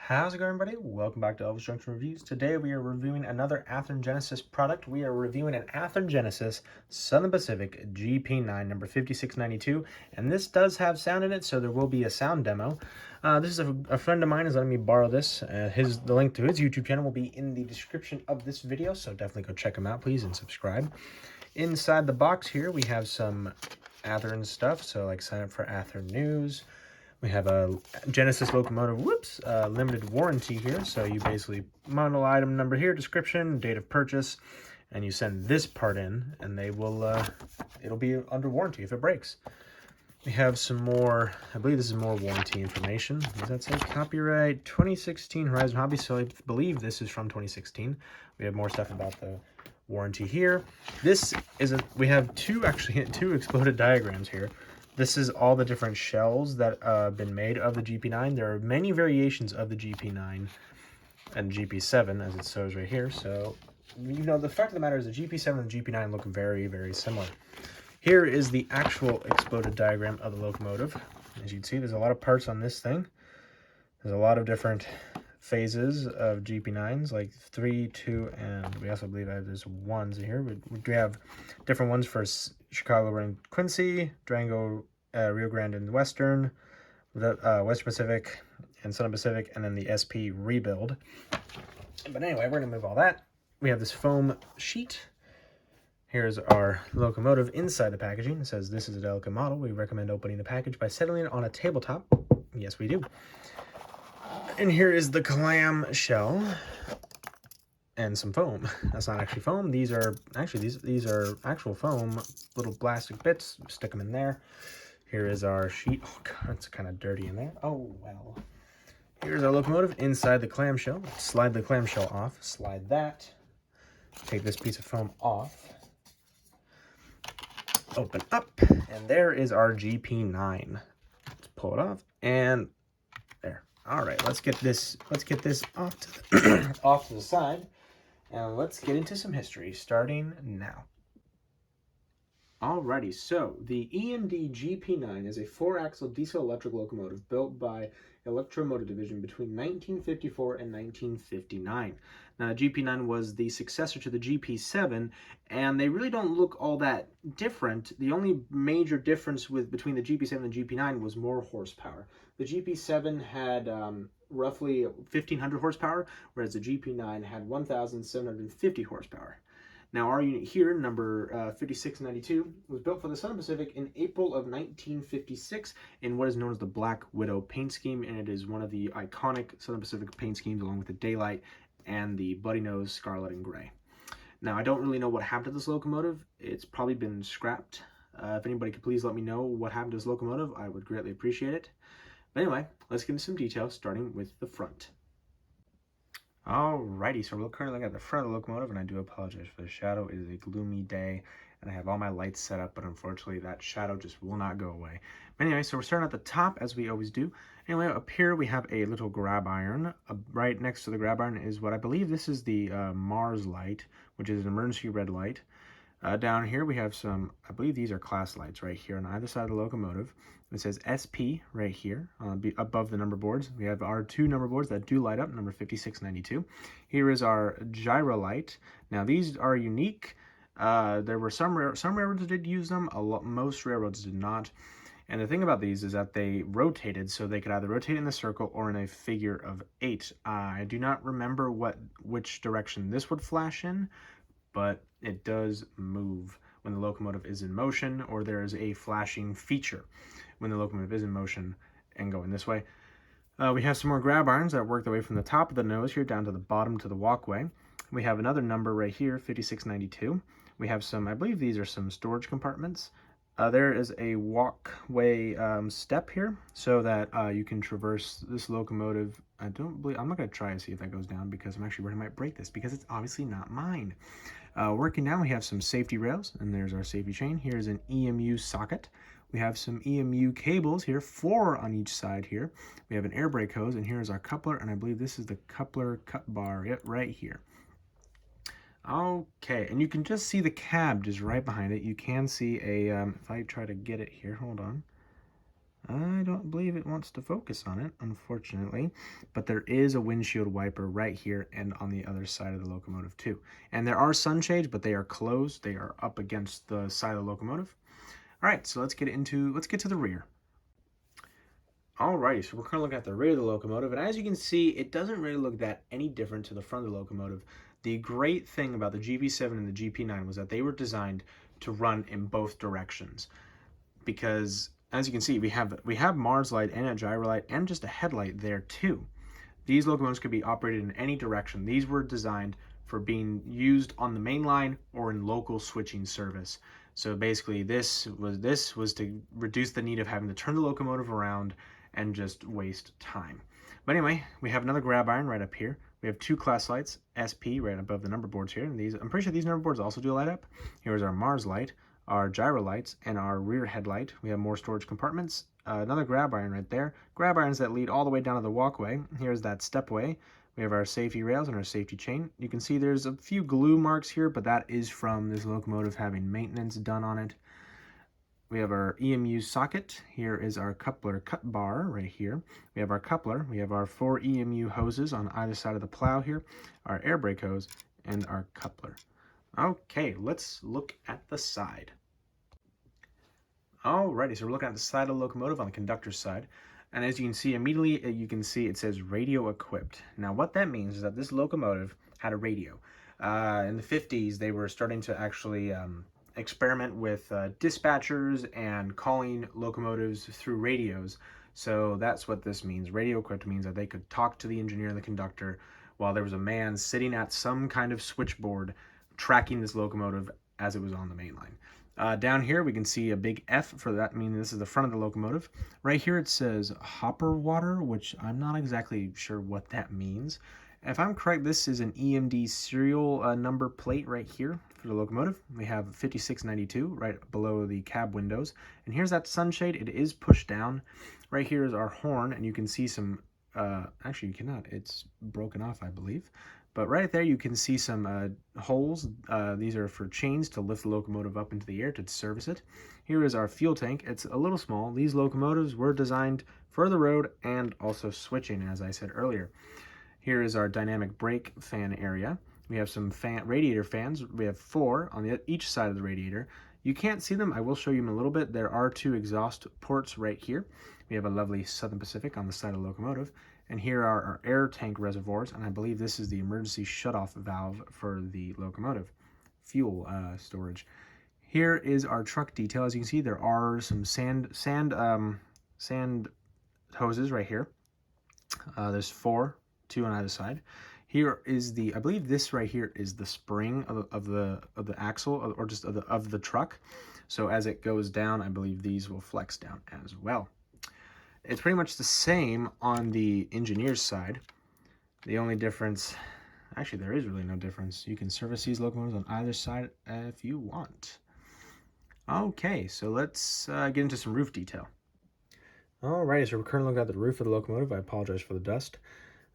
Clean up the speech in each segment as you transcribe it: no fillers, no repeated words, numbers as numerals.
How's it going, everybody? Welcome back to Elvis Junction Reviews. Today we are reviewing another Athearn Genesis product. We are reviewing an Athearn Genesis Southern Pacific GP9 number 5692, and this does have sound in it, so there will be a sound demo. This is a friend of mine is letting me borrow this. The link to his YouTube channel will be in the description of this video, so definitely go check him out, please, and subscribe. Inside the box here, we have some Athearn stuff, so like sign up for Athearn News. We have a Genesis locomotive, limited warranty here. So you basically model item number here, description, date of purchase, and you send this part in, and they will, it'll be under warranty if it breaks. We have some more, I believe this is more warranty information. Does that say copyright 2016 Horizon Hobby? So I believe this is from 2016. We have more stuff about the warranty here. We have two exploded diagrams here. This is all the different shells that have been made of the GP9. There are many variations of the GP9 and GP7, as it shows right here. So, the fact of the matter is the GP7 and the GP9 look very, very similar. Here is the actual exploded diagram of the locomotive. As you can see, there's a lot of parts on this thing. There's a lot of different phases of GP9s, like 3, 2, and we also believe that there's ones here. We have different ones for Chicago and Quincy, Durango, Rio Grande and Western, Western Pacific, and Southern Pacific, and then the SP rebuild. But anyway, we're going to move all that. We have this foam sheet. Here's our locomotive inside the packaging. It says, "This is a delicate model. We recommend opening the package by settling it on a tabletop." Yes, we do. And here is the clam shell and some foam. That's not actually foam. These are actually these are actual foam, little plastic bits. Stick them in there. Here is our sheet. Oh god, it's kind of dirty in there. Oh well. Here's our locomotive inside the clamshell. Slide the clamshell off. Slide that. Take this piece of foam off. Open up, and there is our GP9. Let's pull it off, and there. All right, let's get this off to the off to the side, and let's get into some history starting now. Alrighty, so the EMD GP9 is a 4-axle diesel-electric locomotive built by Electromotive Division between 1954 and 1959. Now, the GP9 was the successor to the GP7, and they really don't look all that different. The only major difference between the GP7 and the GP9 was more horsepower. The GP7 had roughly 1,500 horsepower, whereas the GP9 had 1,750 horsepower. Now, our unit here, number 5692, was built for the Southern Pacific in April of 1956 in what is known as the Black Widow paint scheme, and it is one of the iconic Southern Pacific paint schemes along with the Daylight and the Bloody Nose Scarlet and Gray. Now, I don't really know what happened to this locomotive. It's probably been scrapped. If anybody could please let me know what happened to this locomotive, I would greatly appreciate it. But anyway, let's get into some details, starting with the front. Alrighty, so we're currently looking at the front of the locomotive, and I do apologize for the shadow. It is a gloomy day, and I have all my lights set up, but unfortunately that shadow just will not go away. But anyway, so we're starting at the top, as we always do. Anyway, up here we have a little grab iron. Right next to the grab iron is what I believe this is the Mars light, which is an emergency red light. Down here we have some, I believe these are class lights right here on either side of the locomotive. It says SP right here above the number boards. We have our two number boards that do light up, number 5692. Here is our gyro light. Now these are unique. There were some railroads that did use them. Most railroads did not. And the thing about these is that they rotated, so they could either rotate in the circle or in a figure of 8. I do not remember which direction this would flash in, but it does move when the locomotive is in motion, or there is a flashing feature when the locomotive is in motion and going this way. We have some more grab irons that work their way from the top of the nose here down to the bottom to the walkway. We have another number right here, 5692. We have some, I believe these are some storage compartments. There is a walkway step here so that you can traverse this locomotive. I'm not going to try to see if that goes down because I'm actually worried I might break this because it's obviously not mine. Working down, we have some safety rails, and there's our safety chain. Here's an EMU socket. We have some EMU cables here, 4 on each side here. We have an air brake hose, and here's our coupler, and I believe this is the coupler cut bar right here. Okay, and you can just see the cab just right behind it. You can see a, if I try to get it here, hold on. I don't believe it wants to focus on it, unfortunately, but there is a windshield wiper right here and on the other side of the locomotive too. And there are sunshades, but they are closed. They are up against the side of the locomotive. All right, so let's get to the rear. Alrighty, so we're currently looking at the rear of the locomotive, and as you can see, it doesn't really look that any different to the front of the locomotive. The great thing about the GP7 and the GP9 was that they were designed to run in both directions, because as you can see, we have Mars light and a gyro light and just a headlight there too. These locomotives could be operated in any direction. These were designed for being used on the main line or in local switching service. So basically this was to reduce the need of having to turn the locomotive around and just waste time. But anyway, we have another grab iron right up here. We have two class lights, SP, right above the number boards here. And these, I'm pretty sure these number boards also do light up. Here's our Mars light, our gyro lights, and our rear headlight. We have more storage compartments. Another grab iron right there. Grab irons that lead all the way down to the walkway. Here's that stepway. We have our safety rails and our safety chain. You can see there's a few glue marks here, but that is from this locomotive having maintenance done on it. We have our EMU socket. Here is our coupler cut bar right here. We have our coupler. We have our 4 EMU hoses on either side of the plow here, our air brake hose, and our coupler. Okay, let's look at the side. Alrighty, so we're looking at the side of the locomotive on the conductor's side. And as you can see, immediately you can see it says radio equipped. Now what that means is that this locomotive had a radio. In the 50s, they were starting to actually experiment with dispatchers and calling locomotives through radios. So that's what this means. Radio equipped means that they could talk to the engineer and the conductor while there was a man sitting at some kind of switchboard tracking this locomotive as it was on the main line. Down here we can see a big F for that, meaning this is the front of the locomotive. Right here it says hopper water, which I'm not exactly sure what that means. If I'm correct, this is an EMD serial number plate right here for the locomotive. We have 5692 right below the cab windows. And here's that sunshade. It is pushed down. Right here is our horn, and you can see some, actually you cannot, it's broken off, I believe. But right there you can see some holes. These are for chains to lift the locomotive up into the air to service it. Here is our fuel tank. It's a little small. These locomotives were designed for the road and also switching, as I said earlier. Here is our dynamic brake fan area. We have some radiator fans. We have 4 on each side of the radiator. You can't see them. I will show you in a little bit. There are 2 exhaust ports right here. We have a lovely Southern Pacific on the side of the locomotive. And here are our air tank reservoirs, and I believe this is the emergency shutoff valve for the locomotive fuel storage. Here is our truck detail. As you can see, there are some sand hoses right here. There's 4, 2 on either side. Here is the, I believe this right here is the spring of the axle, or just of the truck. So as it goes down, I believe these will flex down as well. It's pretty much the same on the engineer's side. The only difference, actually there is really no difference. You can service these locomotives on either side if you want. Okay, so let's get into some roof detail. Alrighty, so we're currently looking at the roof of the locomotive. I apologize for the dust.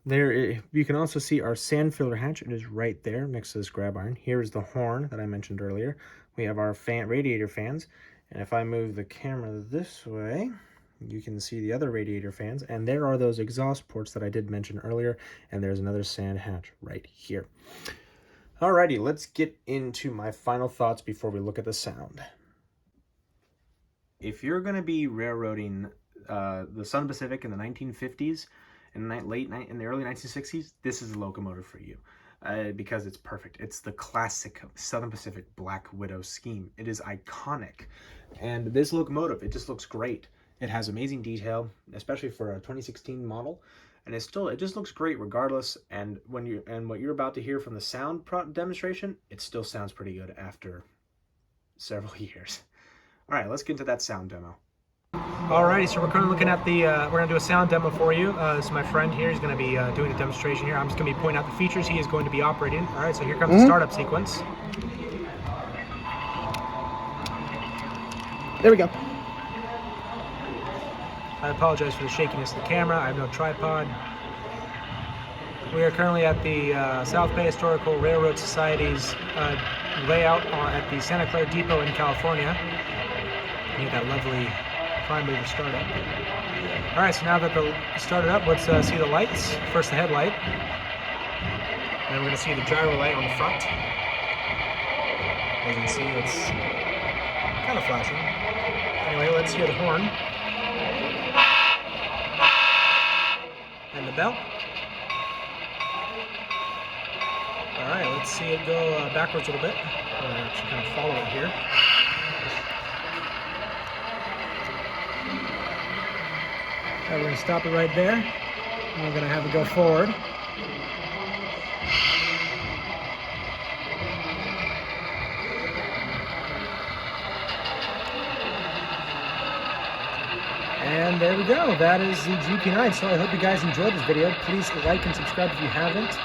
There, you can also see our sand filler hatch. It is right there next to this grab iron. Here is the horn that I mentioned earlier. We have our radiator fans, and if I move the camera this way, you can see the other radiator fans, and there are those exhaust ports that I did mention earlier, and there's another sand hatch right here. Alrighty, let's get into my final thoughts before we look at the sound. If you're going to be railroading the Southern Pacific in the 1950s, in the early 1960s, this is a locomotive for you. Because it's perfect. It's the classic Southern Pacific Black Widow scheme. It is iconic. And this locomotive, it just looks great. It has amazing detail, especially for a 2016 model, and it just looks great regardless. And what you're about to hear from the sound demonstration, it still sounds pretty good after several years. All right, let's get into that sound demo. Alrighty, so we're currently looking at we're going to do a sound demo for you. This is my friend here. He's going to be doing a demonstration here. I'm just going to be pointing out the features he is going to be operating. All right, so here comes the startup sequence. There we go. I apologize for the shakiness of the camera. I have no tripod. We are currently at the South Bay Historical Railroad Society's layout at the Santa Clara Depot in California. You get that lovely prime mover startup. All right, so now that the started up, let's see the lights. First the headlight, and then we're going to see the gyro light on the front. As you can see, it's kind of flashing. Anyway, let's hear the horn. And the bell. Alright, let's see it go backwards a little bit. I'm going to actually kind of follow it here. Alright, we're going to stop it right there. And we're going to have it go forward. And there we go. That is the GP9. So I hope you guys enjoyed this video. Please like and subscribe if you haven't.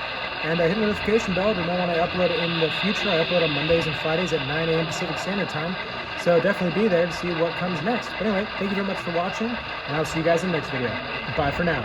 And hit the notification bell to know when I upload in the future. I upload on Mondays and Fridays at 9 a.m. Pacific Standard Time. So definitely be there to see what comes next. But anyway, thank you very much for watching. And I'll see you guys in the next video. Bye for now.